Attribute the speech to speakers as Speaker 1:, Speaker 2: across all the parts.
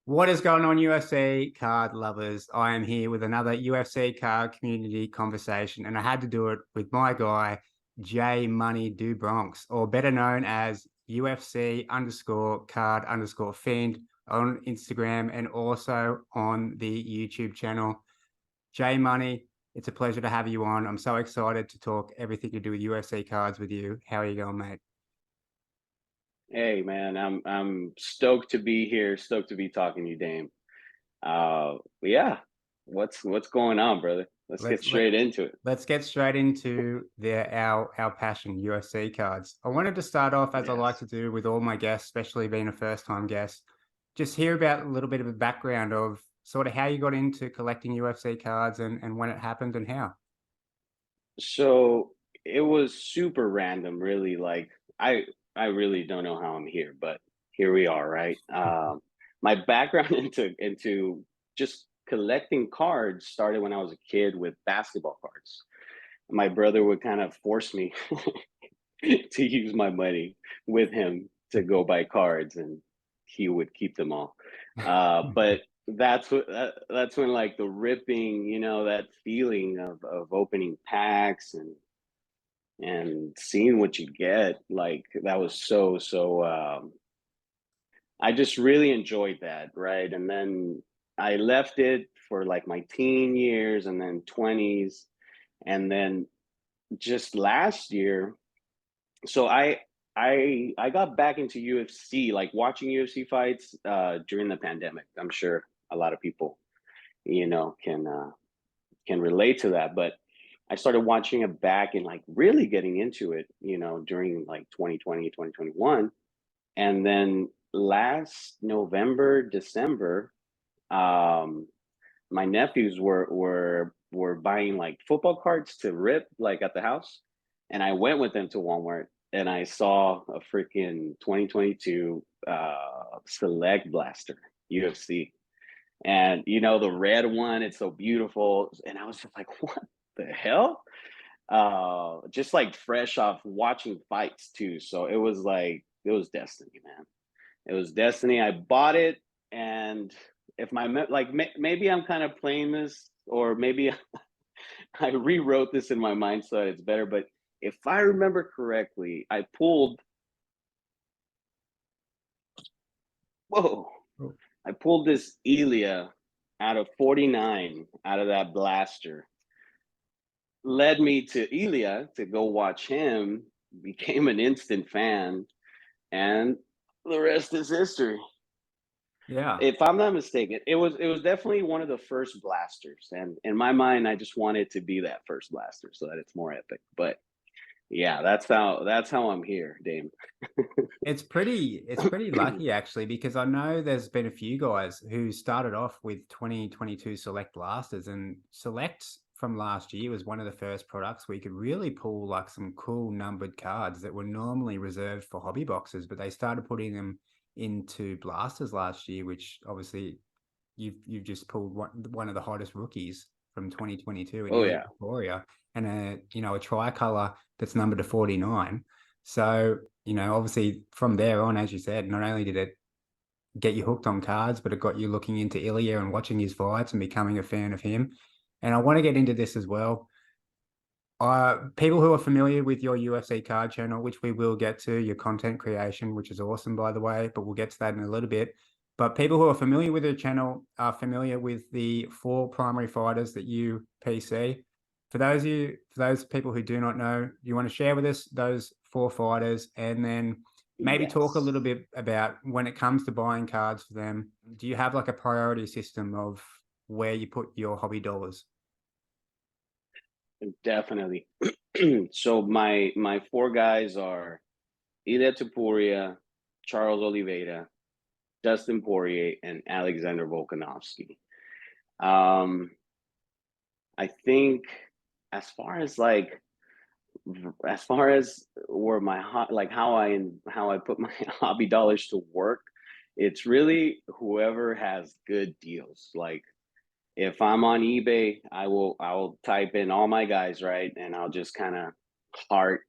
Speaker 1: What is going on, UFC card lovers? I am here with another UFC card community conversation, and I had to do it with my guy, J Do Bronx, or better known as UFC underscore card underscore fiend on Instagram and also on the YouTube channel. J Money, it's a pleasure to have you on. I'm so excited to talk everything to do with UFC cards with you. How are you going, mate?
Speaker 2: Hey man, I'm stoked to be here, stoked to be talking to you, Dame. Yeah, what's going on, brother? Let's get
Speaker 1: Let's let
Speaker 2: straight into it.
Speaker 1: Let's get straight into our passion, UFC cards. I wanted to start off, as I like
Speaker 2: Yes.
Speaker 1: to do with all my guests, especially being a first-time guest, just hear about a little bit of a background of sort of how you got into collecting UFC cards and when it happened and how.
Speaker 2: So it was super random, really. Like I I really don't know how I'm here, but here we are, right? My background into just collecting cards started when I was a kid with basketball cards. My brother would kind of force me to use my money with him to go buy cards, and he would keep them all. But that's when like the ripping, that feeling of opening packs and seeing what you get, like that was so. I just really enjoyed that, right? And then I left it for like my teen years and then 20s, and then just last year so I got back into UFC, like watching UFC fights during the pandemic. I'm sure a lot of people, can relate to that. But I started watching it back and like really getting into it, during like 2020, 2021. And then last November, December, um, my nephews were buying like football cards to rip like at the house, and I went with them to Walmart and I saw a freaking 2022 Select Blaster UFC, and the red one, it's so beautiful, and I was just like, what the hell? Just like fresh off watching fights too, so it was like it was destiny, man. It was destiny. I bought it, and if maybe I'm kind of playing this, or maybe I rewrote this in my mind so that it's better. But if I remember correctly, whoa,
Speaker 1: Oh,
Speaker 2: I pulled this Elia out of 49 out of that blaster. Led me to Elia to go watch him. Became an instant fan, and the rest is history.
Speaker 1: yeah.
Speaker 2: If I'm not mistaken, it was definitely one of the first blasters, and in my mind, I just want it to be that first blaster so that it's more epic. But yeah, that's how I'm here, Dame.
Speaker 1: It's pretty lucky actually, because I know there's been a few guys who started off with 2022 Select Blasters, and Select from last year was one of the first products where you could really pull like some cool numbered cards that were normally reserved for hobby boxes, but they started putting them into blasters last year, which obviously you've just pulled one of the hottest rookies from 2022 in
Speaker 2: Oh
Speaker 1: Ilya
Speaker 2: yeah,
Speaker 1: Victoria, and a tricolor that's numbered to 49. So, obviously from there on, as you said, not only did it get you hooked on cards, but it got you looking into Ilya and watching his fights and becoming a fan of him. And I want to get into this as well. People who are familiar with your UFC card channel, which we will get to, your content creation, which is awesome, by the way, but we'll get to that in a little bit. But people who are familiar with the channel are familiar with the four primary fighters that you PC. For those people who do not know, you want to share with us those four fighters, and then maybe talk a
Speaker 2: yes,
Speaker 1: little bit about when it comes to buying cards for them. Do you have like a priority system of where you put your hobby dollars?
Speaker 2: definitely. So my four guys are Ilya Tapuria, Charles Oliveira, Dustin Poirier, and Alexander Volkanovski. Um, I think as far as like as far as where like how I put my hobby dollars to work, it's really whoever has good deals. Like if I'm on eBay, I will type in all my guys, right, and I'll just kind of heart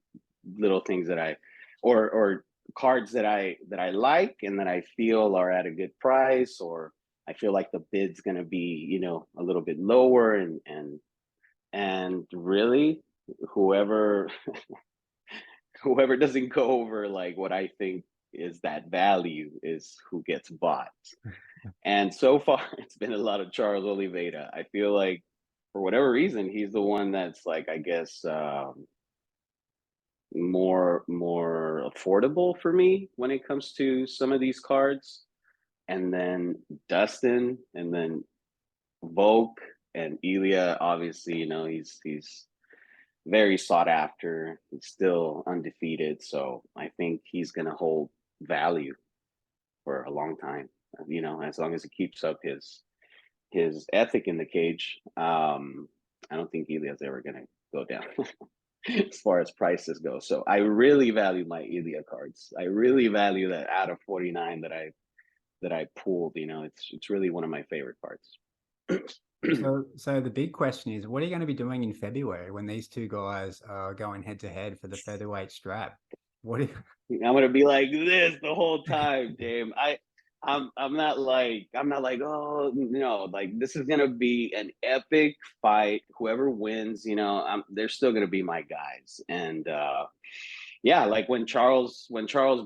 Speaker 2: little things that I or cards that I like and that I feel are at a good price, or I feel like the bid's gonna be, you know, a little bit lower, and really, whoever whoever doesn't go over like what I think is that value is who gets bought. And so far, it's been a lot of Charles Oliveira. I feel like for whatever reason, he's the one that's like, I guess, more affordable for me when it comes to some of these cards. And then Dustin, and then Volk and Ilya. Obviously, you know, he's very sought after. He's still undefeated, so I think he's gonna hold value for a long time. You know, as long as he keeps up his ethic in the cage. I don't think Ilya's ever gonna go down as far as prices go. So I really value my Ilya cards. I really value that out of 49 that I pulled. You know, it's really one of my favorite cards.
Speaker 1: So the big question is, what are you going to be doing in February when these two guys are going head to head for the featherweight strap? What?
Speaker 2: I'm gonna be like this the whole time, Dame. I'm not like, oh no, like this is gonna be an epic fight. Whoever wins, you know, they're still gonna be my guys. And yeah, like when Charles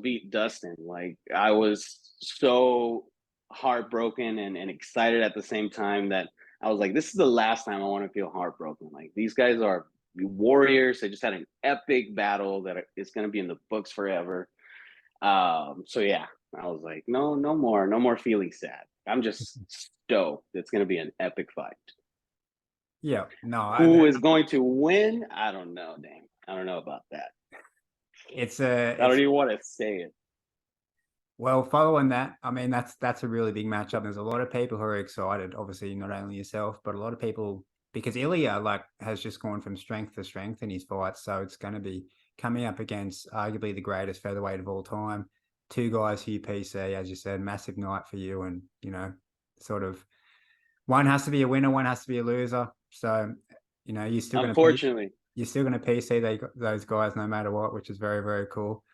Speaker 2: beat Dustin, like I was so heartbroken and excited at the same time, that I was like, this is the last time I want to feel heartbroken. Like these guys are warriors. They just had an epic battle that is going to be in the books forever. So yeah, I was like, no more feeling sad. I'm just stoked. It's going to be an epic fight.
Speaker 1: Yeah, no,
Speaker 2: Who is going to win? I don't know, dang. I don't know about that.
Speaker 1: it's
Speaker 2: I don't even want to say it.
Speaker 1: well, following that, I mean, that's a really big matchup. There's a lot of people who are excited, obviously, not only yourself, but a lot of people, because Ilya like has just gone from strength to strength in his fights. So it's going to be coming up against arguably the greatest featherweight of all time. Two guys who you PC, as you said, massive night for you. And, you know, sort of one has to be a winner, one has to be a loser. So, you know,
Speaker 2: Unfortunately.
Speaker 1: you're still going to PC those guys no matter what, which is very, very cool.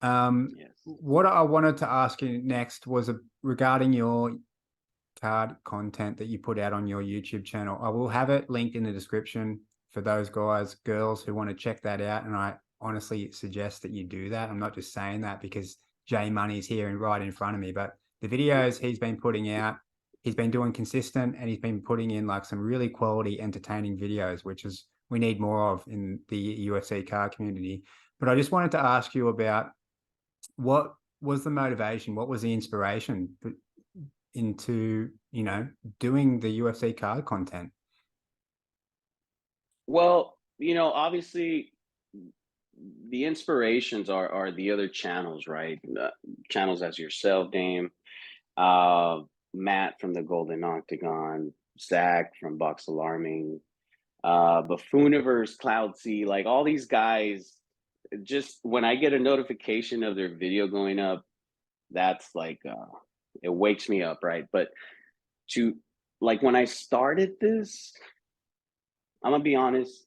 Speaker 2: Yes.
Speaker 1: What I wanted to ask you next was regarding your card content that you put out on your YouTube channel. I will have it linked in the description for those guys, girls who want to check that out. And I honestly suggest that you do that. I'm not just saying that because J Money's here and right in front of me, but the videos he's been putting out, he's been doing consistent, and he's been putting in like some really quality, entertaining videos, which is we need more of in the UFC card community. But I just wanted to ask you about what was the motivation? What was the inspiration into, you know, doing the UFC card content?
Speaker 2: Well, you know, obviously the inspirations are the other channels, right? Channels as yourself, Dame, uh, Matt from the Golden Octagon, Zach from Box Alarming, Buffooniverse, Cloud C, like all these guys. Just when I get a notification of their video going up, that's like it wakes me up, right? But to like when I started this, I'm gonna be honest,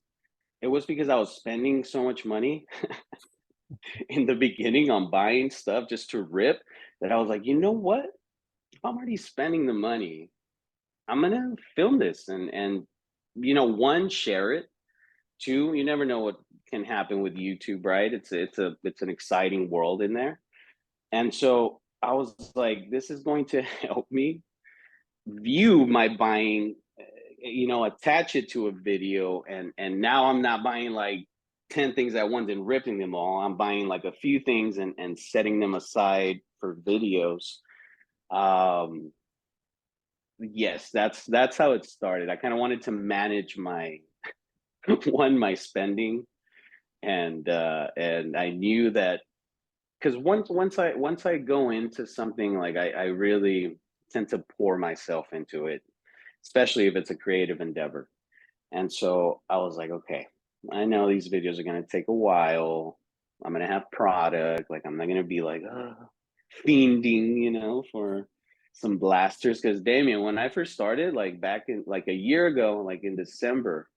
Speaker 2: it was because I was spending so much money in the beginning on buying stuff just to rip, that I was like, you know what? If I'm already spending the money, I'm gonna film this and you know, one, share it. Two, you never know what can happen with YouTube, right? It's an exciting world in there. And so I was like, this is going to help me view my buying, you know, attach it to a video, and now I'm not buying like 10 things at once and ripping them all. I'm buying like a few things and setting them aside for videos. Um, yes, that's how it started. I kind of wanted to manage my one, my spending, and I knew that because once I go into something, like I really tend to pour myself into it, especially if it's a creative endeavor. And so I was like, okay, I know these videos are gonna take a while. I'm gonna have product. Like I'm not gonna be like fiending, you know, for some blasters. Because Damien, when I first started, like back in like a year ago, like in December,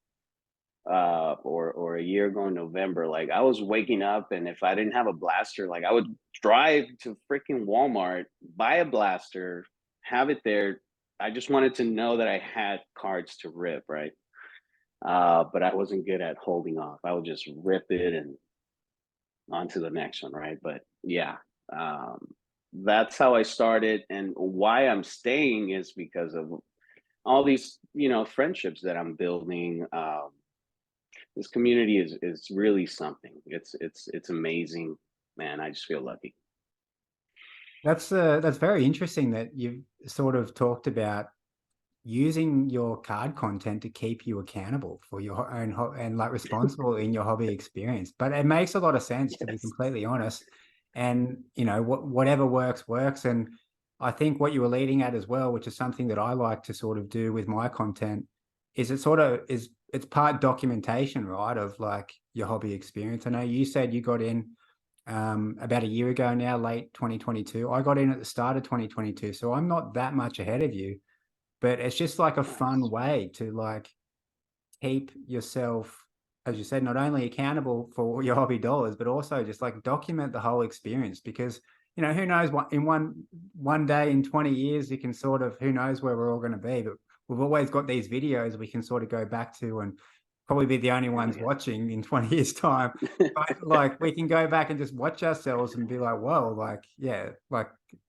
Speaker 2: or a year ago in November, like I was waking up, and if I didn't have a blaster, like I would drive to freaking Walmart, buy a blaster, have it there, I just wanted to know that I had cards to rip, right? But I wasn't good at holding off. I would just rip it and on to the next one, right? But yeah, um, that's how I started, and why I'm staying is because of all these, friendships that I'm building. This community is really something. It's amazing, man. I just feel lucky.
Speaker 1: That's very interesting that you've sort of talked about using your card content to keep you accountable for your own and like responsible in your hobby experience. But it makes a lot of sense, to be
Speaker 2: Yes.
Speaker 1: completely honest. And whatever works works. And I think what you were leading at as well, which is something that I like to sort of do with my content, is it's part documentation, right, of like your hobby experience. I know you said you got in about a year ago now, late 2022. I got in at the start of 2022, so I'm not that much ahead of you, but it's just like a fun
Speaker 2: Nice.
Speaker 1: way to like keep yourself, as you said, not only accountable for your hobby dollars, but also just like document the whole experience. Because who knows what in one day in 20 years you can sort of, who knows where we're all going to be. But we've always got these videos we can sort of go back to and probably be the only
Speaker 2: Hell
Speaker 1: ones
Speaker 2: yeah.
Speaker 1: watching in 20 years time. But like we can go back and just watch ourselves and be like, whoa, like, yeah,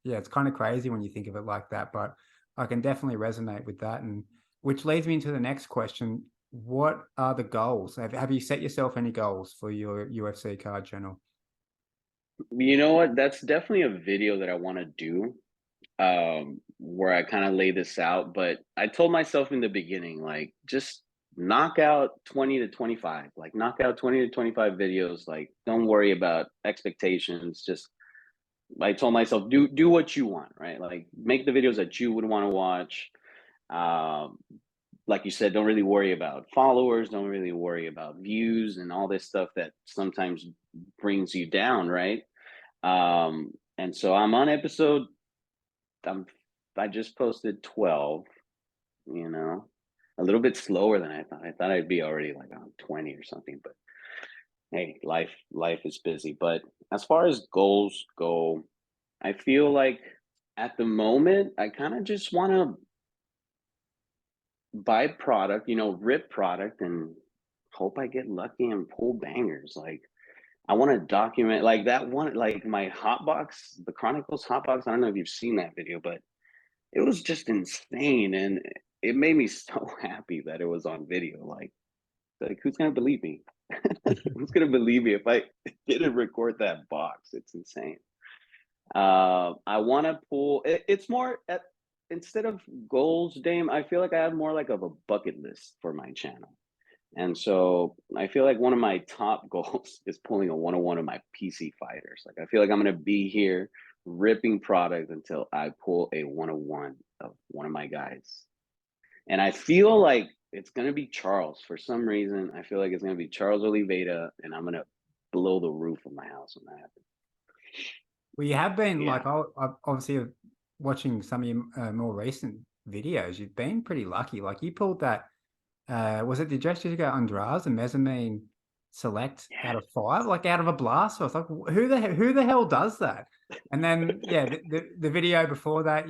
Speaker 1: it's kind of crazy when you think of it like that. But I can definitely resonate with that. And which leads me into the next question. What are the goals? Have you set yourself any goals for your UFC card channel?
Speaker 2: You know what? That's definitely a video that I want to do, where I kind of lay this out. But I told myself in the beginning, like, just knock out 20 to 25, like, knock out 20 to 25 videos. Like, don't worry about expectations. Just, I told myself, do what you want, right? Like, make the videos that you would want to watch. Um, like you said, don't really worry about followers, don't really worry about views and all this stuff that sometimes brings you down, right? And so I'm on episode I'm I just posted 12, you know, a little bit slower than I thought. I thought I'd be already like on 20 or something, but hey, life is busy. But as far as goals go, I feel like at the moment I kind of just want to buy product, rip product and hope I get lucky and pull bangers. Like I want to document like that one, like my hotbox, the Chronicles hotbox. I don't know if you've seen that video, but it was just insane, and it made me so happy that it was on video. Like who's gonna believe me? Who's gonna believe me if I didn't record that box? It's insane. I want to pull. It's more at instead of goals, Dame. I feel like I have more like of a bucket list for my channel. And so I feel like one of my top goals is pulling a 101 of my PC fighters. Like I feel like I'm gonna be here ripping product until I pull a 101 of one of my guys. And I feel like it's gonna be Charles. For some reason, I feel like it's gonna be Charles Oliveira, and I'm gonna blow the roof of my house when that happens.
Speaker 1: Well, you have been
Speaker 2: Yeah.
Speaker 1: like, obviously watching some of your more recent videos. You've been pretty lucky. Like you pulled that. Was it the Jessica Andrade and mezzanine select out
Speaker 2: Yeah.
Speaker 1: of five, like out of a blast? So I was like, who the hell does that? And then yeah, the video before that,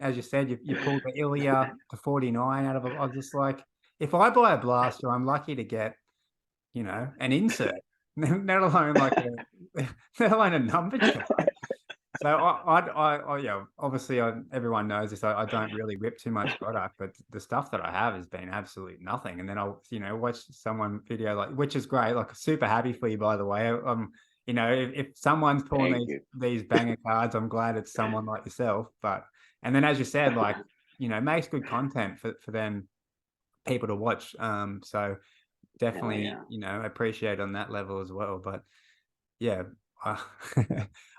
Speaker 1: as you said, you pulled the Ilya to 49 out of a. I was just like, if I buy a blaster, I'm lucky to get an insert, let alone like let alone a number check. So yeah, obviously everyone knows this. I don't really rip too much product, but the stuff that I have has been absolute nothing. And then I'll, watch someone video like, which is great. Like super happy for you, by the way. If someone's pulling
Speaker 2: Thank
Speaker 1: these
Speaker 2: you.
Speaker 1: these banger cards, I'm glad it's someone like yourself. But and then as you said, like, makes good content for them people to watch. So
Speaker 2: Hell
Speaker 1: definitely,
Speaker 2: yeah.
Speaker 1: appreciate on that level as well. But yeah, uh,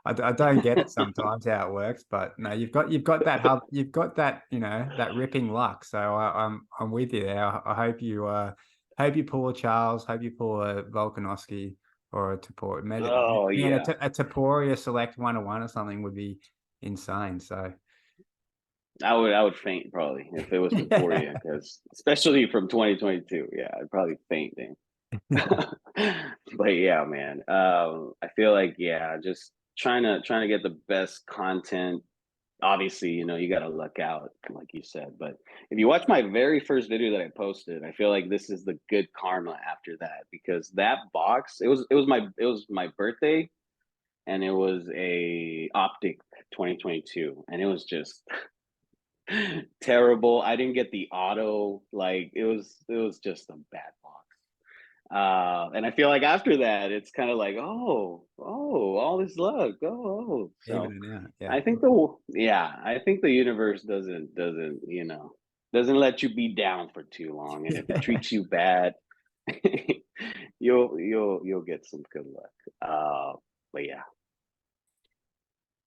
Speaker 1: I don't get it sometimes how it works, but no, you've got that hub, you've got that that ripping luck. So I'm with you there. I hope you pull a Charles, hope you pull a Volkanovski or a Tapor.
Speaker 2: Oh
Speaker 1: Man,
Speaker 2: yeah.
Speaker 1: a Taporia Select 101 or something would be insane. So
Speaker 2: I would faint probably if it was Taporia, because especially from 2022, yeah, I'd probably faint then. But yeah, man, I feel like yeah, just trying to get the best content obviously, you got to luck out, like you said. But if you watch my very first video that I posted, I feel like this is the good karma after that, because that box, it was my birthday, and it was a optic 2022, and it was just terrible. I didn't get the auto, like it was just a bad box. And I feel like after that, it's kind of like, oh, all this luck, oh. So
Speaker 1: Even it out. Yeah.
Speaker 2: I think the universe doesn't let you be down for too long, and if it treats you bad, you'll get some good luck. But yeah.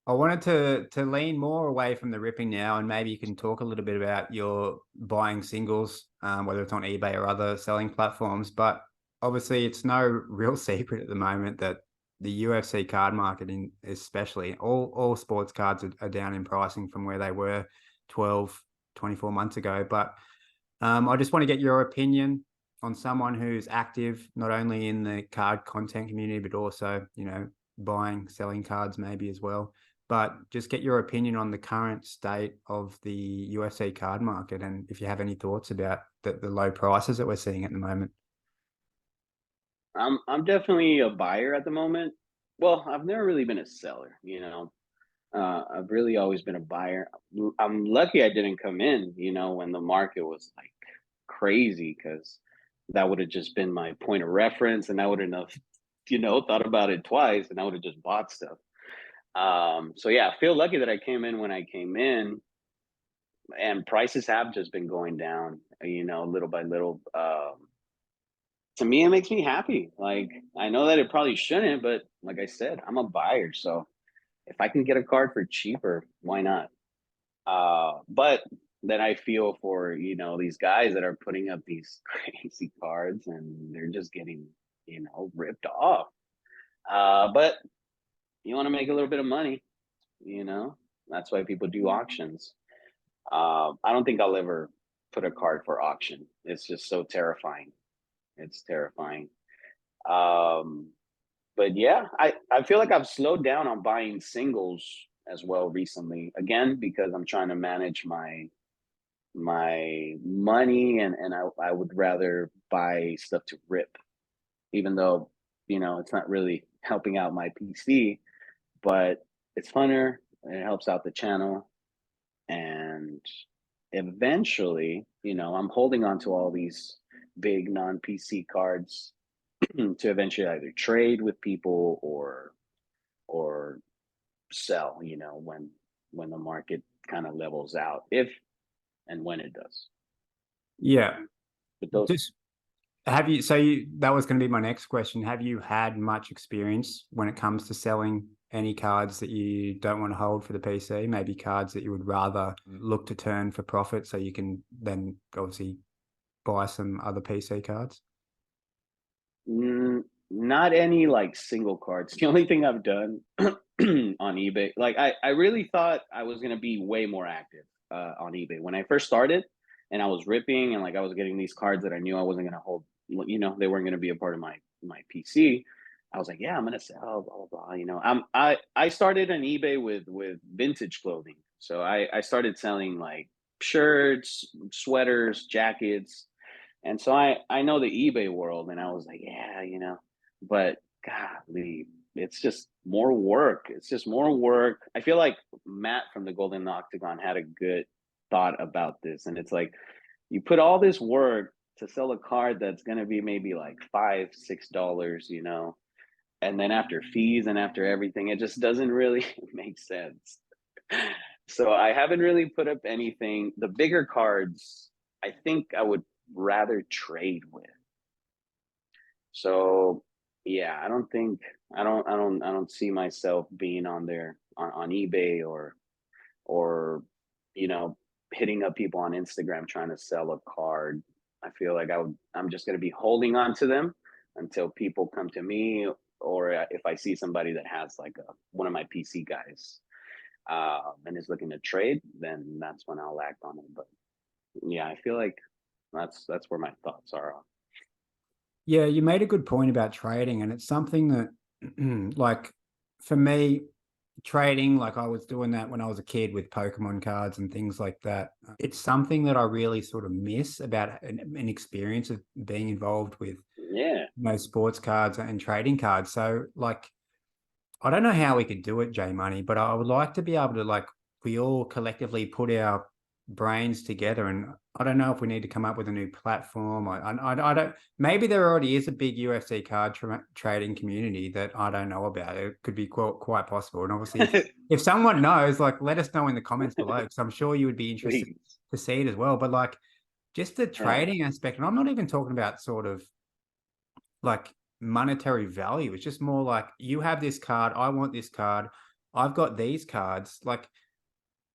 Speaker 1: I wanted to lean more away from the ripping now, and maybe you can talk a little bit about your buying singles, whether it's on eBay or other selling platforms. But obviously, it's no real secret at the moment that the UFC card market, in especially all sports cards, are down in pricing from where they were 12, 24 months ago. But I just want to get your opinion on someone who's active not only in the card content community, but also, buying, selling cards maybe as well. But just get your opinion on the current state of the UFC card market, and if you have any thoughts about the low prices that we're seeing at the moment.
Speaker 2: I'm definitely a buyer at the moment. Well, I've never really been a seller. I've really always been a buyer. I'm lucky I didn't come in when the market was like crazy, because that would have just been my point of reference, and I wouldn't have thought about it twice, and I would have just bought stuff. So yeah, I feel lucky that I came in when I came in, and prices have just been going down, little by little. To me, it makes me happy. Like, I know that it probably shouldn't, but like I said, I'm a buyer, so if I can get a card for cheaper, why not? But then I feel for these guys that are putting up these crazy cards, and they're just getting ripped off. But you want to make a little bit of money, you know. That's why people do auctions. I don't think I'll ever put a card for auction. It's just so terrifying. It's terrifying. Um, but yeah, I feel like I've slowed down on buying singles as well recently. Again, because I'm trying to manage my money, and I would rather buy stuff to rip, even though it's not really helping out my PC, but it's funner and it helps out the channel. And eventually, I'm holding on to all these big non-PC cards to eventually either trade with people or sell, when the market kind of levels out, if and when it does.
Speaker 1: Yeah.
Speaker 2: But those
Speaker 1: Just that was going to be my next question. Have you had much experience when it comes to selling any cards that you don't want to hold for the PC? Maybe cards that you would rather look to turn for profit so you can then obviously buy some other PC cards?
Speaker 2: Not any like single cards. The only thing I've done on eBay, like I really thought I was gonna be way more active on eBay when I first started, and I was ripping, and like I was getting these cards that I knew I wasn't gonna hold. They weren't gonna be a part of my PC. I was like, yeah, I'm gonna sell, blah blah blah. I started on eBay with vintage clothing, so I started selling like shirts, sweaters, jackets, and so I know the eBay world, and I was like, yeah. But golly, it's just more work. It's just more work. I feel like Matt from the Golden Octagon had a good thought about this, and it's like you put all this work to sell a card that's gonna be maybe like $5, $6, and then after fees and after everything, it just doesn't really make sense. So I haven't really put up anything. The bigger cards, I think I would rather trade with. So yeah, I don't see myself being on there on eBay, or you know hitting up people on Instagram trying to sell a card. I feel like I'm just going to be holding on to them until people come to me, or if I see somebody that has like one of my PC guys and is looking to trade, then that's when I'll act on it. But yeah, I feel like that's where my thoughts are on.
Speaker 1: Yeah, you made a good point about trading, and it's something that, like, for me, trading, like I was doing that when I was a kid with Pokemon cards and things like that. It's something that I really sort of miss about an experience of being involved with,
Speaker 2: Yeah.
Speaker 1: sports cards and trading cards. So like, I don't know how we could do it, J Money, but I would like to be able to, like, we all collectively put our brains together. And I don't know if we need to come up with a new platform. I don't, maybe there already is a big UFC card trading community that I don't know about. It could be quite possible. And obviously, if someone knows, like, let us know in the comments below, because I'm sure you would be interested
Speaker 2: Please.
Speaker 1: to see it as well. But like, just the
Speaker 2: Hell yeah.
Speaker 1: trading aspect, and I'm not even talking about sort of like monetary value. It's just more like, you have this card, I want this card, I've got these cards. Like,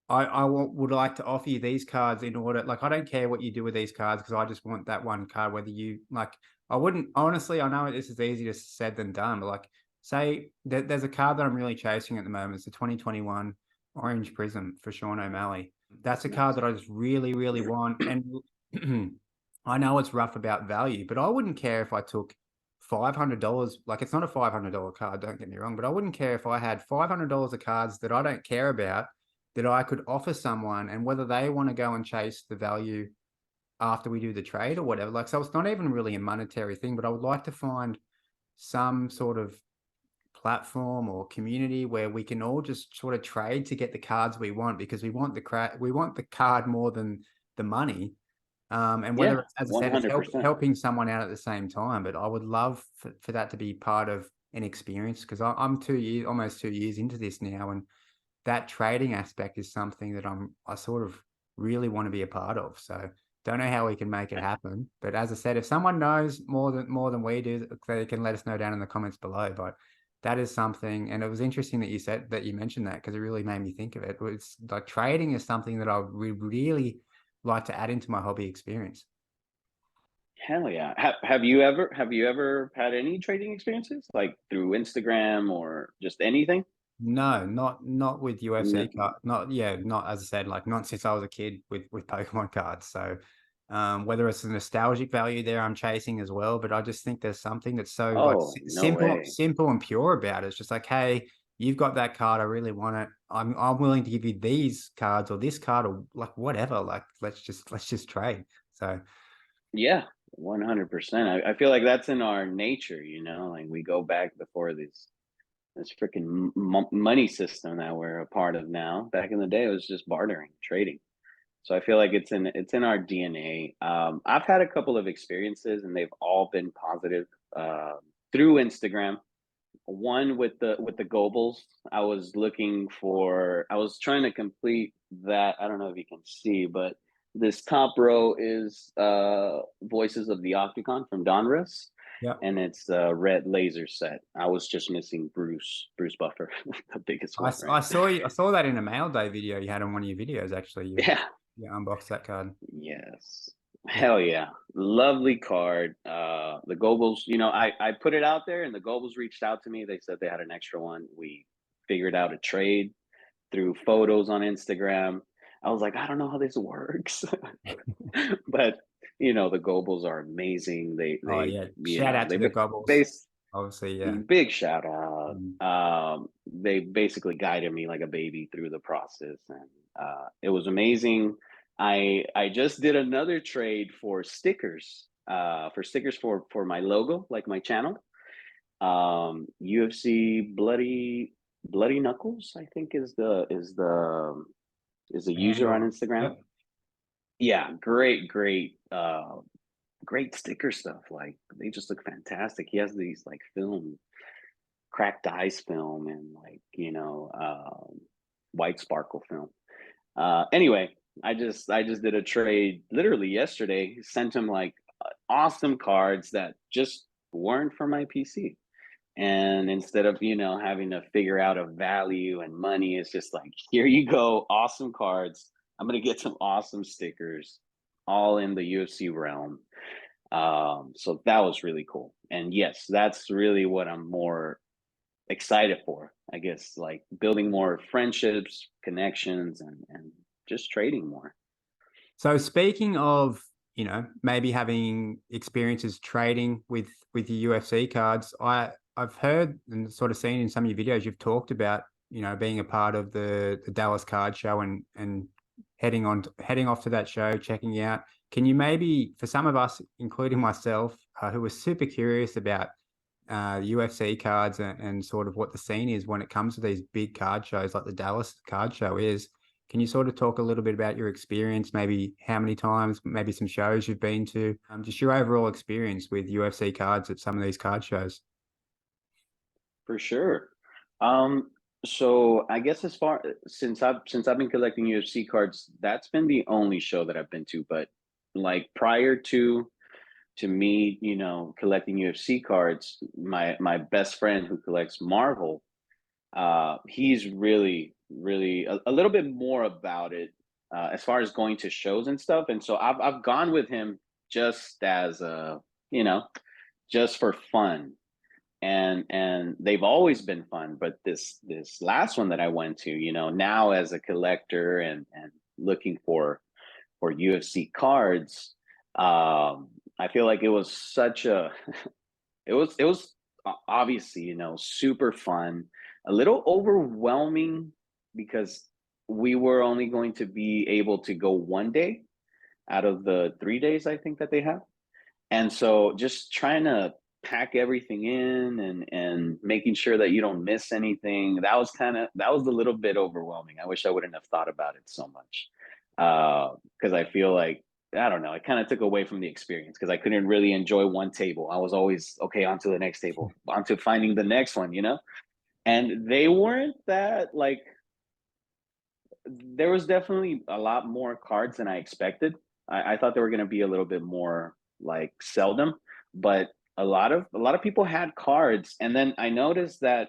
Speaker 1: would like to offer you these cards in order, like, I don't care what you do with these cards because I just want that one card. Whether you like, I wouldn't, honestly, I know this is easier said than done, but like, say that there's a card that I'm really chasing at the moment. It's the 2021 Orange Prism for Sean O'Malley. That's a card
Speaker 2: Nice.
Speaker 1: that I just really, really want. And I know it's rough about value, but I wouldn't care if I took $500. Like, it's not a $500 card, don't get me wrong, but I wouldn't care if I had $500 of cards that I don't care about, that I could offer someone, and whether they want to go and chase the value after we do the trade or whatever. Like, so it's not even really a monetary thing, but I would like to find some sort of platform or community where we can all just sort of trade to get the cards we want, because we want the card more than the money. And whether
Speaker 2: Yeah,
Speaker 1: it's, as I said, it's
Speaker 2: 100%.
Speaker 1: helping someone out at the same time. But I would love for that to be part of an experience, because I'm 2 years, almost 2 years into this now, and that trading aspect is something that I sort of really want to be a part of. So don't know how we can make it happen. But as I said, if someone knows more than we do, they can let us know down in the comments below. But that is something, and it was interesting that you mentioned that, because it really made me think of it. It's like, trading is something that I would really like to add into my hobby experience.
Speaker 2: Hell yeah. Have you ever had any trading experiences like through Instagram or just anything?
Speaker 1: No, not with
Speaker 2: No.
Speaker 1: UFC card. Not, yeah, not, as I said, like, not since I was a kid with Pokemon cards. So whether it's the nostalgic value there I'm chasing as well, but I just think there's something that's so, like,
Speaker 2: Oh, no way.
Speaker 1: simple and pure about it. It's just like, hey, you've got that card, I really want it. I'm willing to give you these cards or this card or like whatever. Like, let's just trade. So
Speaker 2: Yeah, 100%. I feel like that's in our nature, like we go back before this freaking money system that we're a part of now. Back in the day, it was just bartering, trading. So I feel like it's in our DNA. I've had a couple of experiences, and they've all been positive through Instagram. One with the Gobles. I was trying to complete that. I don't know if you can see, but this top row is Voices of the Octagon from Donruss,
Speaker 1: yeah,
Speaker 2: and it's a red laser set. I was just missing Bruce Buffer, the biggest one, right?
Speaker 1: I saw that in a mail day video you had on one of your videos. Actually,
Speaker 2: Yeah.
Speaker 1: you unboxed that card.
Speaker 2: Yes.
Speaker 1: Yeah.
Speaker 2: Hell yeah. Lovely card. The Gobles, I put it out there, and the Gobles reached out to me. They said they had an extra one. We figured out a trade through photos on Instagram. I was like, I don't know how this works. But the Gobles are amazing. They
Speaker 1: Oh
Speaker 2: they
Speaker 1: yeah.
Speaker 2: you
Speaker 1: Shout
Speaker 2: know,
Speaker 1: out
Speaker 2: they
Speaker 1: to the gobbles.
Speaker 2: base
Speaker 1: Obviously, yeah.
Speaker 2: big shout out.
Speaker 1: Mm.
Speaker 2: They basically guided me like a baby through the process, and it was amazing. I just did another trade for stickers for my logo, like my channel. UFC Bloody Knuckles, I think is the user on
Speaker 1: Handle.
Speaker 2: Instagram.
Speaker 1: Yep.
Speaker 2: Yeah, great sticker stuff. Like, they just look fantastic. He has these like cracked ice film, and like, white sparkle film. Anyway, I just did a trade literally yesterday. Sent him like awesome cards that just weren't for my PC. And instead of having to figure out a value and money, it's just like, here you go, awesome cards. I'm gonna get some awesome stickers, all in the UFC realm. So that was really cool. And yes, that's really what I'm more excited for, I guess, like building more friendships, connections, and just trading more.
Speaker 1: So speaking of, maybe having experiences trading with your UFC cards, I've heard and sort of seen in some of your videos you've talked about being a part of the Dallas Card Show and heading off to that show, checking out. Can you maybe, for some of us, including myself, who was super curious about UFC cards and sort of what the scene is when it comes to these big card shows like the Dallas Card Show is, can you sort of talk a little bit about your experience, maybe how many times, maybe some shows you've been to, just your overall experience with UFC cards at some of these card shows?
Speaker 2: For sure. Um, so I guess as far since I've been collecting UFC cards, that's been the only show that I've been to. But like prior to me, collecting UFC cards, my best friend who collects Marvel, he's really a little bit more about it as far as going to shows and stuff. And so I've gone with him just as you know, just for fun, and they've always been fun, but this last one that I went to, now as a collector and looking for UFC cards, I feel like it was such a it was obviously, super fun, a little overwhelming because we were only going to be able to go one day out of the 3 days I think that they have. And so just trying to pack everything in and making sure that you don't miss anything, that was a little bit overwhelming. I wish I wouldn't have thought about it so much. Because I feel like, I don't know, it kind of took away from the experience because I couldn't really enjoy one table. I was always okay, on to the next table, on to finding the next one. And they weren't that like, there was definitely a lot more cards than I expected. I thought they were going to be a little bit more like seldom, but a lot of people had cards, and then I noticed that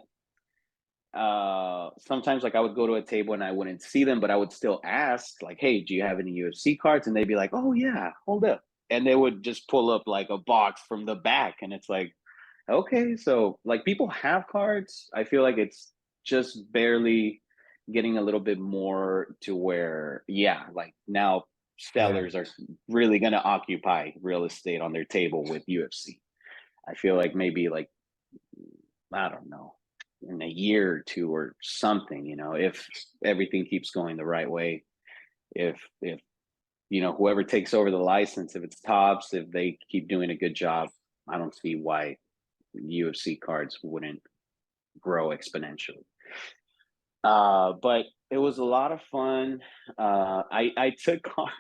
Speaker 2: sometimes like I would go to a table and I wouldn't see them, but I would still ask like, "Hey, do you have any UFC cards?" And they'd be like, "Oh yeah, hold up," and they would just pull up like a box from the back, and it's like, okay, so like people have cards. I feel like it's just barely getting a little bit more to where, yeah, like now
Speaker 1: Yeah.
Speaker 2: sellers are really going to occupy real estate on their table with UFC. I feel like maybe like, I don't know, in a year or two or something, if everything keeps going the right way, if whoever takes over the license, if it's Tops, if they keep doing a good job, I don't see why UFC cards wouldn't grow exponentially. But it was a lot of fun. I took cards.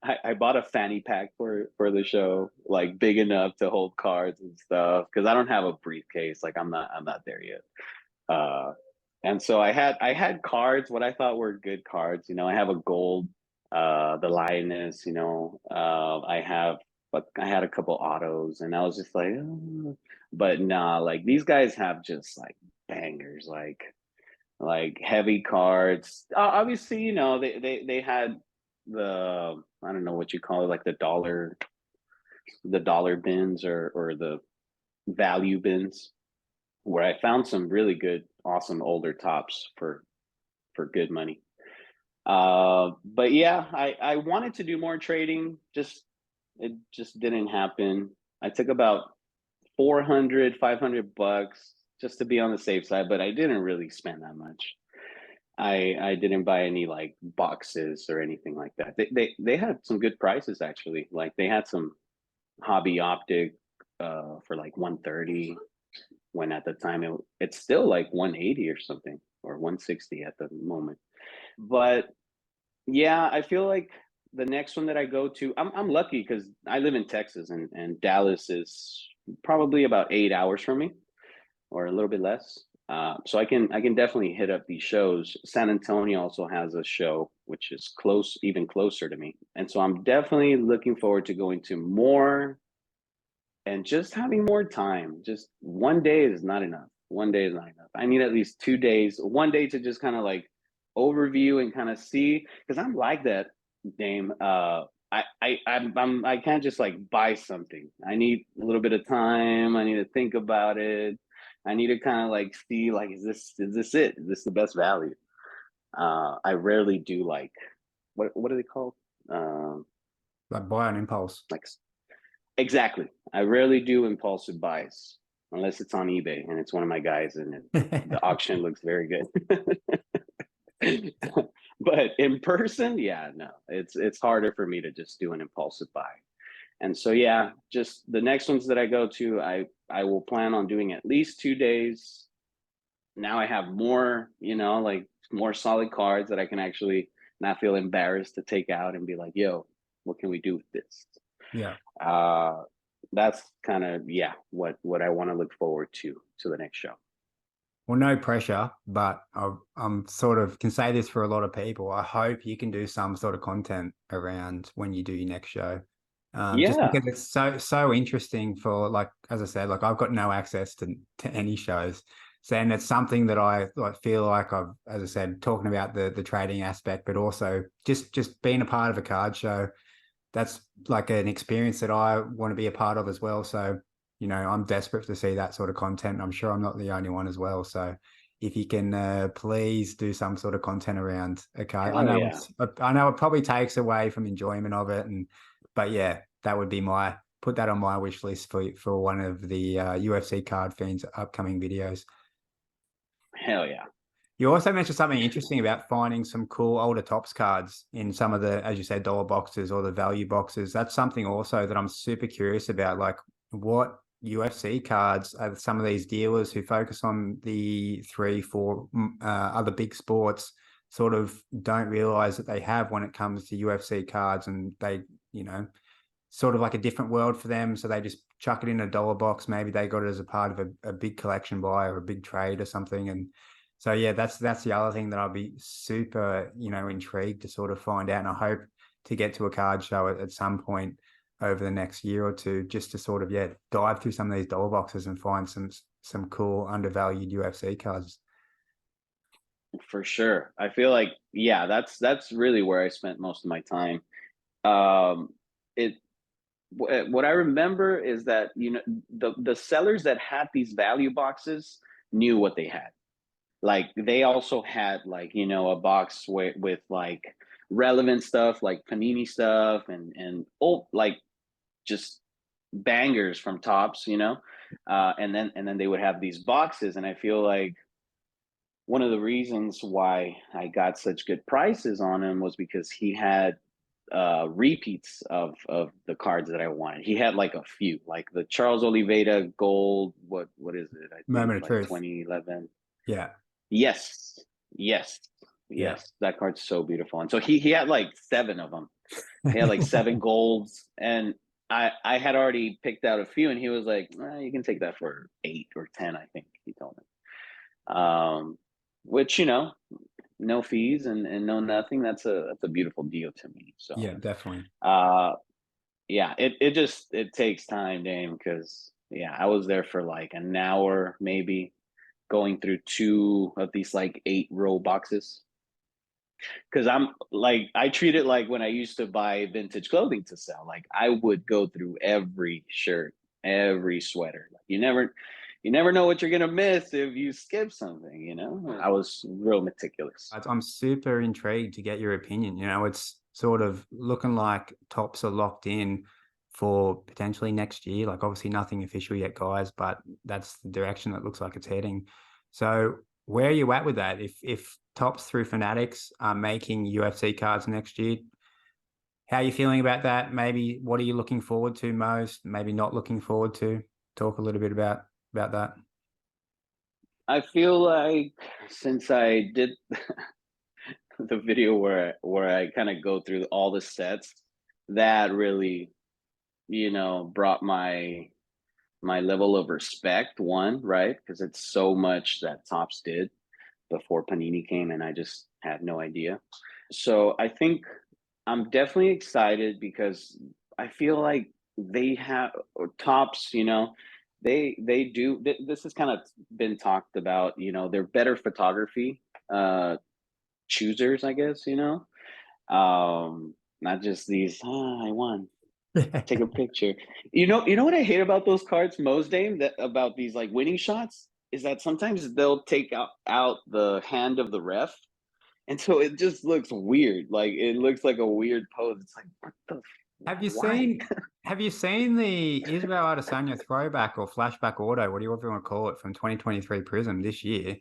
Speaker 2: I bought a fanny pack for the show, like big enough to hold cards and stuff, because I don't have a briefcase. Like I'm not there yet. Uh, and so I had cards, what I thought were good cards. I have a gold, the lioness. I had a couple autos, and I was just like, "Oh." But nah, like these guys have just like bangers, like heavy cards. Obviously, they had the, I don't know what you call it, like the dollar bins or the value bins, where I found some really good, awesome older tops for good money. But yeah, I wanted to do more trading, just it just didn't happen. I took about 400, $500 just to be on the safe side, but I didn't really spend that much. I didn't buy any like boxes or anything like that. They had some good prices actually. Like they had some hobby optic for like 130, when at the time it's still like 180 or something, or 160 at the moment. But yeah, I feel like the next one that I go to, I'm lucky because I live in Texas, and Dallas is probably about 8 hours from me, or a little bit less. So I can definitely hit up these shows. San Antonio also has a show which is close, even closer to me, and so I'm definitely looking forward to going to more and just having more time. Just one day is not enough. One day is not enough. I need at least 2 days. One day to just kind of like overview and kind of see, because I'm like that, Dame. I can't just like buy something. I need a little bit of time. I need to think about it. I need to kind of like see, like, is this it? Is this the best value? I rarely do like, what are they called? Um,
Speaker 1: Like buy on impulse.
Speaker 2: like exactly. I rarely do impulsive buys. unless it's on eBay and it's one of my guys, and the auction looks very good. But in person, yeah, no, it's harder for me to just do an impulsive buy. And so, yeah, just the next ones that I go to, I will plan on doing at least 2 days. Now I have more, like more solid cards that I can actually not feel embarrassed to take out and be like, yo, what can we do with this?
Speaker 1: Yeah.
Speaker 2: Uh, that's kind of, yeah, what I want to look forward to the next show.
Speaker 1: Well, no pressure, but I'm sort of can say this for a lot of people. I hope you can do some sort of content around when you do your next show. Just
Speaker 2: Yeah,
Speaker 1: because it's so interesting for, like, as I said, like I've got no access to any shows. So, and it's something that I like feel like I've, as I said, talking about the trading aspect, but also just being a part of a card show. That's like an experience that I want to be a part of as well. So, I'm desperate to see that sort of content. I'm sure I'm not the only one as well. So if you can please do some sort of content around a card.
Speaker 2: hell yeah.
Speaker 1: I know it probably takes away from enjoyment of it, but yeah, that would be put that on my wish list for one of the UFC Card Fiends upcoming videos.
Speaker 2: Hell yeah.
Speaker 1: You also mentioned something interesting about finding some cool older Tops cards in some of the, as you said, dollar boxes or the value boxes. That's something also that I'm super curious about. Like, what UFC cards are some of these dealers who focus on the 3, 4 other big sports sort of don't realize that they have when it comes to UFC cards, and they, sort of like a different world for them. So they just chuck it in a dollar box. Maybe they got it as a part of a big collection buy or a big trade or something. And so, yeah, that's the other thing that I'll be super, intrigued to sort of find out. And I hope to get to a card show at some point over the next year or two, just to sort of, yeah, dive through some of these dollar boxes and find some cool undervalued UFC cards.
Speaker 2: For sure. I feel like, yeah, that's really where I spent most of my time. Um, it what I remember is that, the sellers that had these value boxes knew what they had. Like they also had, like, a box with like relevant stuff, like Panini stuff, and like just bangers from Tops, and then they would have these boxes. And I feel like one of the reasons why I got such good prices on him was because he had repeats of the cards that I wanted. He had like a few, like the Charles Oliveira gold. What is it? I think
Speaker 1: Moment of
Speaker 2: like
Speaker 1: truth.
Speaker 2: 2011.
Speaker 1: Yeah.
Speaker 2: Yes, yes,
Speaker 1: Yeah.
Speaker 2: yes. That card's so beautiful. And so he had like 7 of them. He had like 7 golds, and I had already picked out a few, and he was like, "You can take that for 8 or 10." I think he told me. Which, no fees and no nothing. That's a beautiful deal to me. So,
Speaker 1: Yeah, definitely.
Speaker 2: uh, yeah, it takes time, Dame, because yeah, I was there for like an hour maybe, going through 2 of these like 8-row boxes. Because I'm like, I treat it like when I used to buy vintage clothing to sell. Like I would go through every shirt, every sweater. Like you never know what you're gonna miss if you skip something. I was real meticulous.
Speaker 1: I'm super intrigued to get your opinion. It's sort of looking like Tops are locked in for potentially next year. Like, obviously nothing official yet, guys, but that's the direction that looks like it's heading. So where are you at with that? If Tops through Fanatics are making UFC cards next year, how are you feeling about that? Maybe what are you looking forward to most? Maybe not looking forward to? Talk a little bit about that.
Speaker 2: I feel like since I did the video where I kind of go through all the sets, that really, brought my level of respect, one, right? Because it's so much that Tops did before Panini came, and I just had no idea. So I think I'm definitely excited because I feel like they have, or Tops, they do. This has kind of been talked about. They're better photography choosers, I guess. Not just these. Oh, I won. Take a picture. You know what I hate about those cards most, Dame, that about these like winning shots is that sometimes they'll take out the hand of the ref, and so it just looks weird. Like it looks like a weird pose. It's like, what the
Speaker 1: Have you
Speaker 2: why?
Speaker 1: seen Have you seen the Israel Adesanya throwback or flashback auto, whatever you want to call it, from 2023 Prism this year?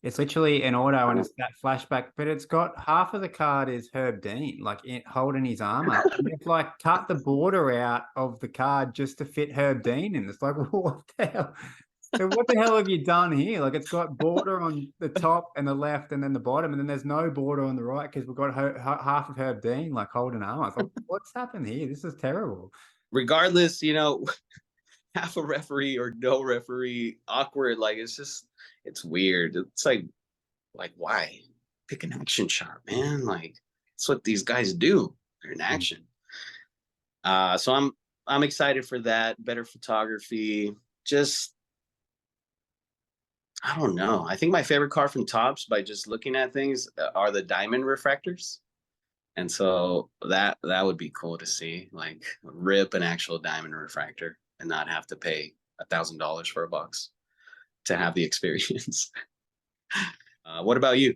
Speaker 1: It's literally an auto and it's that flashback, but it's got half of the card is Herb Dean, like holding his arm up. And it's like cut the border out of the card just to fit Herb Dean in. It's like, what the hell? So what the hell have you done here? Like it's got border on the top and the left and then the bottom, and then there's no border on the right because we've got half of Herb Dean like holding arm. I was like, what's happened here? This is terrible.
Speaker 2: Regardless, half a referee or no referee, awkward. Like it's weird. It's like why pick an action shot, man? Like that's what these guys do. They're in action. So I'm excited for that. Better photography. Just I don't know. I think my favorite card from Topps, by just looking at things, are the diamond refractors. And so that would be cool to see, like rip an actual diamond refractor and not have to pay $1,000 for a box to have the experience. What about you?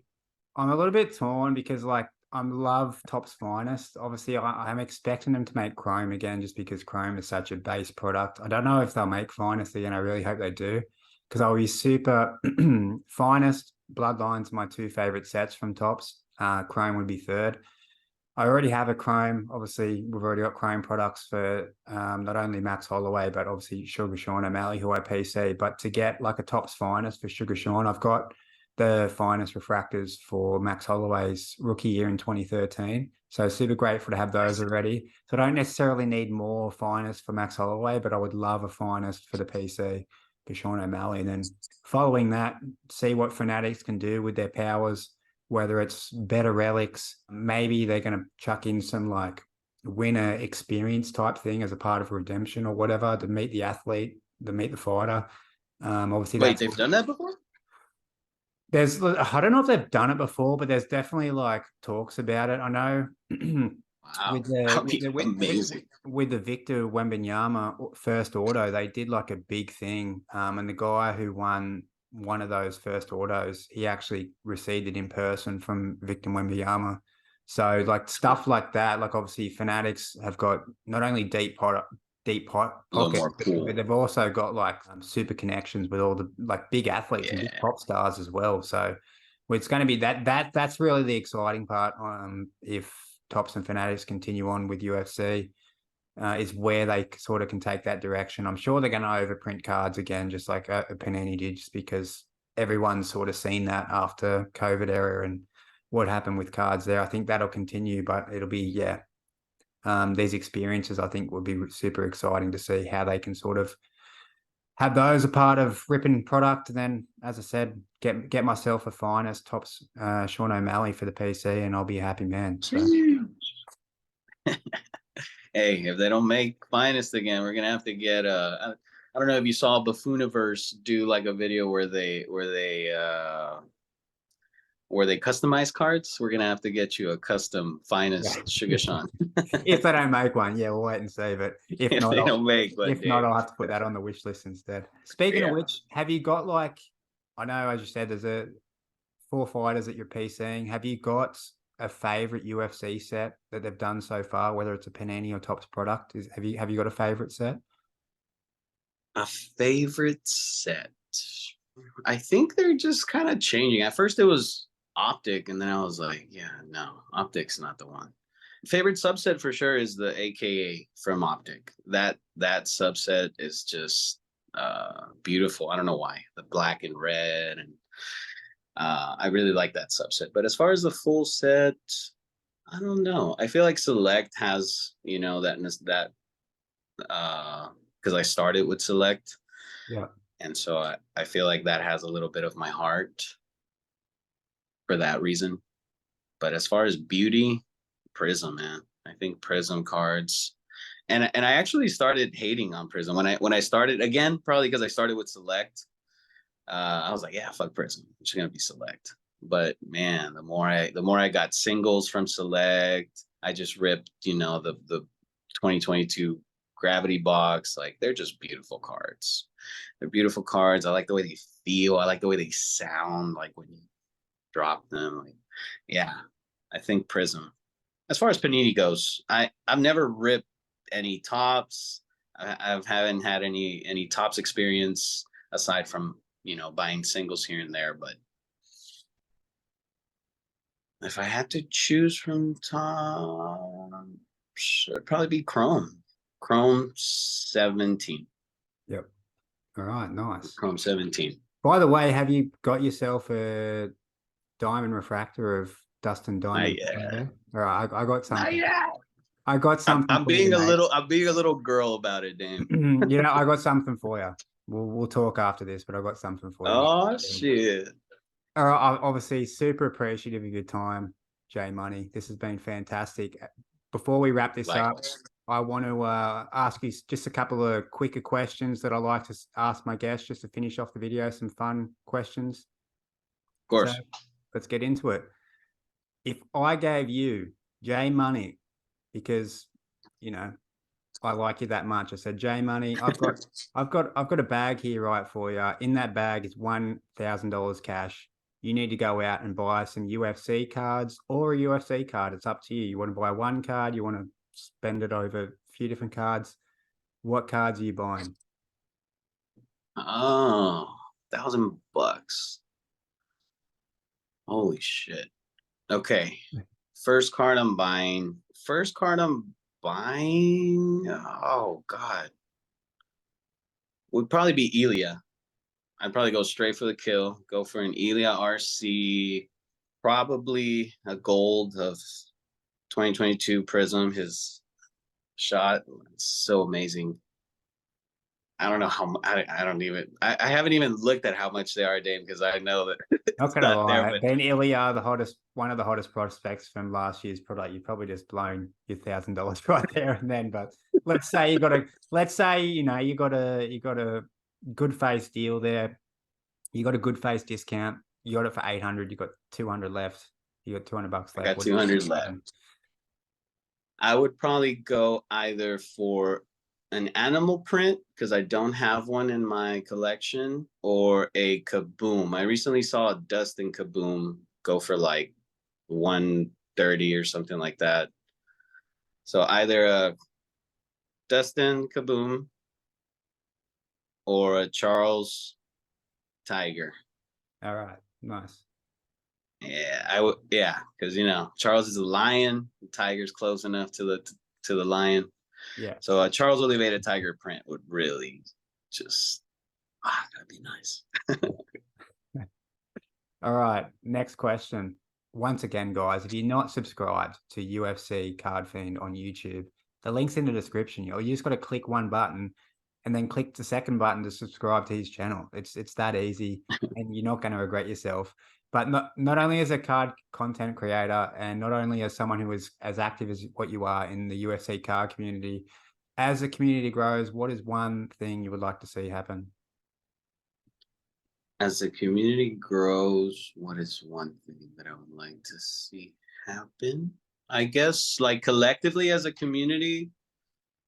Speaker 1: I'm a little bit torn because like I love Topps Finest. Obviously, I'm expecting them to make Chrome again just because Chrome is such a base product. I don't know if they'll make Finest again. I really hope they do because I'll be super Finest. Bloodlines, my two favorite sets from Topps. Chrome would be third. I already have a Chrome. Obviously, we've already got Chrome products for not only Max Holloway, but obviously Sugar Sean O'Malley, who I PC. But to get like a Topps Finest for Sugar Sean, I've got the Finest refractors for Max Holloway's rookie year in 2013. So super grateful to have those already. So I don't necessarily need more Finest for Max Holloway, but I would love a Finest for the PC for Sean O'Malley. And then following that, see what Fanatics can do with their powers, whether it's better relics, maybe they're going to chuck in some like winner experience type thing as a part of redemption or whatever to meet the athlete, to meet the fighter. Obviously,
Speaker 2: Wait, they've done that before?
Speaker 1: I don't know if they've done it before, but there's definitely like talks about it. I know
Speaker 2: Wow,
Speaker 1: with
Speaker 2: that
Speaker 1: the
Speaker 2: would be amazing.
Speaker 1: with the Victor Wembanyama first auto, they did like a big thing. And the guy who won one of those first autos, he actually received it in person from Victor Wembanyama. So like stuff like that, like obviously Fanatics have got not only
Speaker 2: A little
Speaker 1: pockets,
Speaker 2: more
Speaker 1: but
Speaker 2: cool.
Speaker 1: they've also got like super connections with all the like big athletes and big
Speaker 2: Yeah.
Speaker 1: pop stars as well. So it's going to be that's really the exciting part. If Tops and Fanatics continue on with UFC, is where they sort of can take that direction. I'm sure they're going to overprint cards again, just like a Panini did, just because everyone's sort of seen that after COVID era and what happened with cards there. I think that'll continue, but it'll be these experiences I think would be super exciting to see how they can sort of have those a part of ripping product. And then, as I said, get myself a Finest Tops Sean O'Malley for the PC, and I'll be a happy man. So.
Speaker 2: Hey, if they don't make Finest again, we're gonna have to get I don't know if you saw Buffooniverse do like a video where they customize cards. We're gonna have to get you a custom
Speaker 1: Yeah.
Speaker 2: Finest Sugar Sean.
Speaker 1: If they don't make one, yeah, we'll wait and see. But if
Speaker 2: If
Speaker 1: not,
Speaker 2: they don't make one,
Speaker 1: I'll
Speaker 2: dude.
Speaker 1: have to put that on the wish list instead. Speaking of
Speaker 2: Yeah.
Speaker 1: which, have you got like, I know as you said, there's a four fighters that you're PCing. Have you got a favorite UFC set that they've done so far, whether it's a Panini or Topps product? Have you got a favorite set?
Speaker 2: A favorite set. I think they're just kind of changing. At first it was Optic, and then I was like, yeah, no, Optic's not the one. Favorite subset for sure is the AKA from Optic. That subset is just beautiful. I don't know why. The black and red, and I really like that subset. But as far as the full set, I don't know. I feel like Select has, that because I started with Select,
Speaker 1: Yeah.
Speaker 2: and so I feel like that has a little bit of my heart for that reason. But as far as beauty, Prism, man. I think Prism cards. And I actually started hating on Prism when I started again, probably because I started with Select. I was like, yeah, fuck Prism. It's gonna be Select. But man, the more I got singles from Select, I just ripped, the 2022 Gravity box. Like they're just beautiful cards. They're beautiful cards. I like the way they feel. I like the way they sound. Like when you drop them. Like, yeah, I think Prism. As far as Panini goes, I've never ripped
Speaker 3: any tops. I haven't had any tops experience aside from, you know, buying singles here and there. But if I had to choose from tops, it'd probably be Chrome 17.
Speaker 1: Yep. All right, nice.
Speaker 3: Chrome 17.
Speaker 1: By the way, have you got yourself a diamond refractor of Dustin Diamond?
Speaker 3: Yeah.
Speaker 1: All right, I got something.
Speaker 3: Yeah.
Speaker 1: I got something.
Speaker 3: I'm
Speaker 1: for you,
Speaker 3: being a
Speaker 1: mate.
Speaker 3: little girl about it, Dame.
Speaker 1: You know, I got something for you. We'll talk after this, but I got something for you.
Speaker 3: Oh shit.
Speaker 1: All right, I'm obviously super appreciative of your time, J Money. This has been fantastic. Before we wrap this up, I want to ask you just a couple of quicker questions that I like to ask my guests just to finish off the video. Some fun questions.
Speaker 3: Of course.
Speaker 1: So let's get into it. If I gave you J Money, because you know I like you that much, I said, J Money, I've got a bag here right for you. In that bag is $1,000 cash. You need to go out and buy some UFC cards or a UFC card. It's up to you. You want to buy one card, you want to spend it over a few different cards. What cards are you buying?
Speaker 3: Oh, $1,000. Holy shit. Okay. First card I'm buying. Oh God. Would probably be Elia. I'd probably go straight for the kill. Go for an Elia RC. Probably a gold of 2022 Prism. His shot, it's so amazing. I don't know how. I don't even. I haven't even looked at how much they are, Dave, because I know that
Speaker 1: Not gonna lie,
Speaker 3: there. But
Speaker 1: Ben Ilya, one of the hottest prospects from last year's product. You've probably just blown your $1,000 right there and then. But let's say you got a good face deal there. You got a good face discount. You got it for 800. You got 200 left. You got $200 left.
Speaker 3: I got 200 left. I would probably go either for an animal print, because I don't have one in my collection, or a Kaboom. I recently saw a Dustin Kaboom go for like 130 or something like that. So either a Dustin Kaboom or a Charles Tiger.
Speaker 1: All right, nice.
Speaker 3: Yeah, I would. Yeah, because you know Charles is a lion. The Tiger's close enough to the lion.
Speaker 1: Yeah.
Speaker 3: So a Charles Oliveira Tiger print would really just that'd be nice.
Speaker 1: All right, next question. Once again, guys, if you're not subscribed to UFC Card Fiend on YouTube, the link's in the description. You just got to click one button and then click the second button to subscribe to his channel. It's that easy, and you're not going to regret yourself. But not only as a card content creator, and not only as someone who is as active as what you are in the UFC card community, as the community grows, what is one thing you would like to see happen?
Speaker 3: As the community grows, what is one thing that I would like to see happen? I guess like collectively as a community,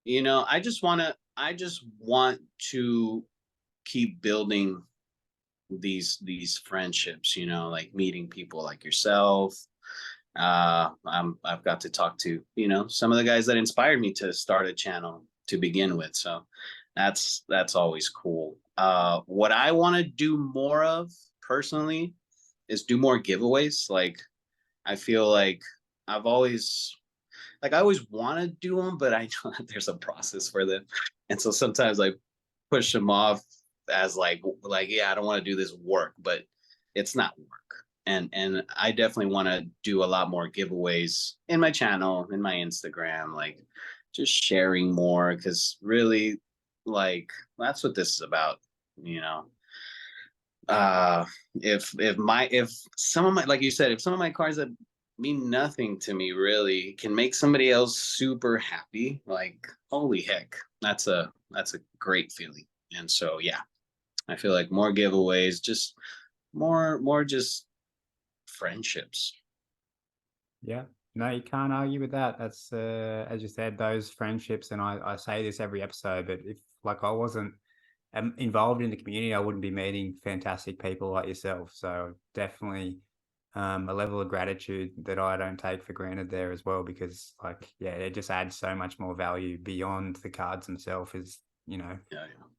Speaker 3: you know, I just want to keep building these friendships, you know, like meeting people like yourself. I've got to talk to, you know, some of the guys that inspired me to start a channel to begin with. So that's always cool. What I want to do more of personally is do more giveaways. Like I feel like I always want to do them, but I know that there's a process for them, and so sometimes I push them off as like yeah, I don't want to do this work, but it's not work. And I definitely want to do a lot more giveaways in my channel, in my Instagram, like just sharing more, because really, like that's what this is about, you know. If some of my, like you said, if some of my cards that mean nothing to me really can make somebody else super happy, like holy heck, that's a great feeling. And so yeah, I feel like more giveaways, just more just friendships.
Speaker 1: Yeah, no, you can't argue with that. That's as you said, those friendships, and I say this every episode, but if like I wasn't involved in the community, I wouldn't be meeting fantastic people like yourself. So definitely a level of gratitude that I don't take for granted there as well, because like, yeah, it just adds so much more value beyond the cards themselves. Is, you know,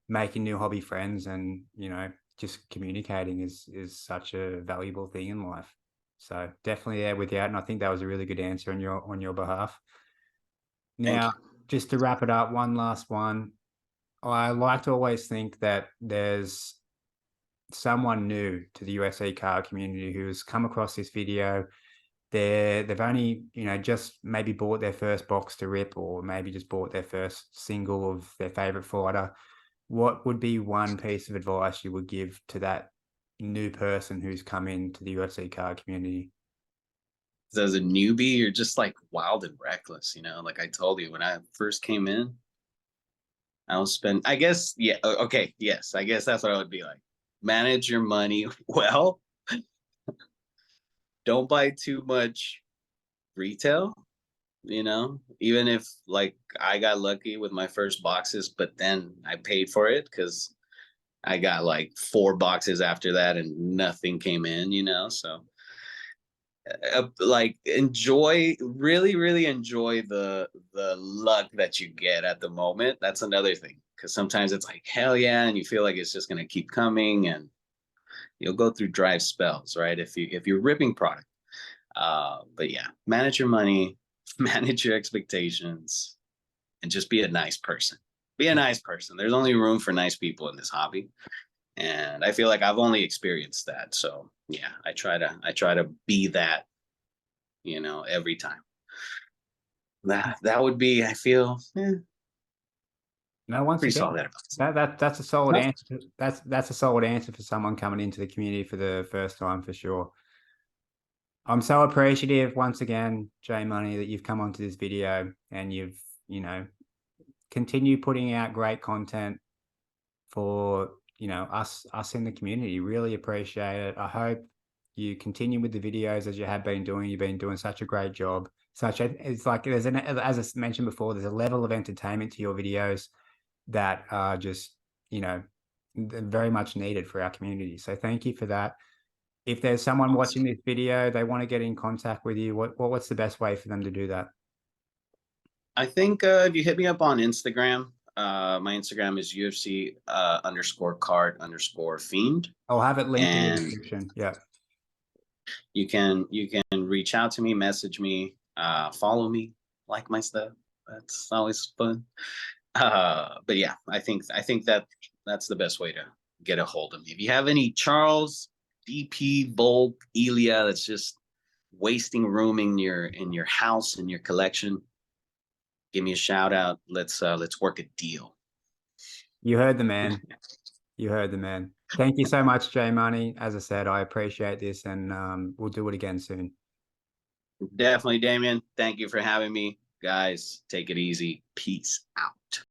Speaker 1: making new hobby friends, and, you know, just communicating is such a valuable thing in life. So definitely there with you. And I think that was a really good answer on your behalf. Now, just to wrap it up, one last one. I like to always think that there's someone new to the UFC card community who's come across this video. They've only, you know, just maybe bought their first box to rip, or maybe just bought their first single of their favorite fighter. What would be one piece of advice you would give to that new person who's come into the UFC card community?
Speaker 3: As a newbie, you're just like wild and reckless, you know. Like I told you, when I first came in, I was spend. I guess, yeah. Okay, yes. I guess that's what I would be like. Manage your money well. Don't buy too much retail. You know, even if like I got lucky with my first boxes, but then I paid for it because I got like 4 boxes after that and nothing came in. You know, so like really enjoy the luck that you get at the moment. That's another thing, because sometimes it's like hell yeah, and you feel like it's just going to keep coming, and you'll go through dry spells, right, if you're ripping product. But yeah, manage your money, manage your expectations, and just be a nice person. Be a nice person. There's only room for nice people in this hobby, and I feel like I've only experienced that. So yeah, I try to be that, you know, every time. That would be, I feel,
Speaker 1: No, once
Speaker 3: pretty
Speaker 1: again,
Speaker 3: solid.
Speaker 1: that's a solid answer. That's a solid answer for someone coming into the community for the first time, for sure. I'm so appreciative once again, J Money, that you've come onto this video and you've, you know, continue putting out great content for, you know, us in the community. Really appreciate it. I hope you continue with the videos as you have been doing. You've been doing such a great job. It's like there's as I mentioned before, there's a level of entertainment to your videos that are just, you know, very much needed for our community. So thank you for that. If there's someone watching this video, they want to get in contact with you, what's the best way for them to do that?
Speaker 3: I think if you hit me up on Instagram, my Instagram is UFC _card _fiend.
Speaker 1: I'll have it linked in the
Speaker 3: And
Speaker 1: description. Yeah.
Speaker 3: you can reach out to me, message me, follow me, like my stuff. That's always fun. But yeah, I think that's the best way to get a hold of me. If you have any Charles, DP, Bulk, Elia that's just wasting room in your house, in your collection, give me a shout out. Let's work a deal.
Speaker 1: You heard the man. You heard the man. Thank you so much, J Money. As I said, I appreciate this, and we'll do it again soon.
Speaker 3: Definitely, Damien. Thank you for having me. Guys, take it easy. Peace out.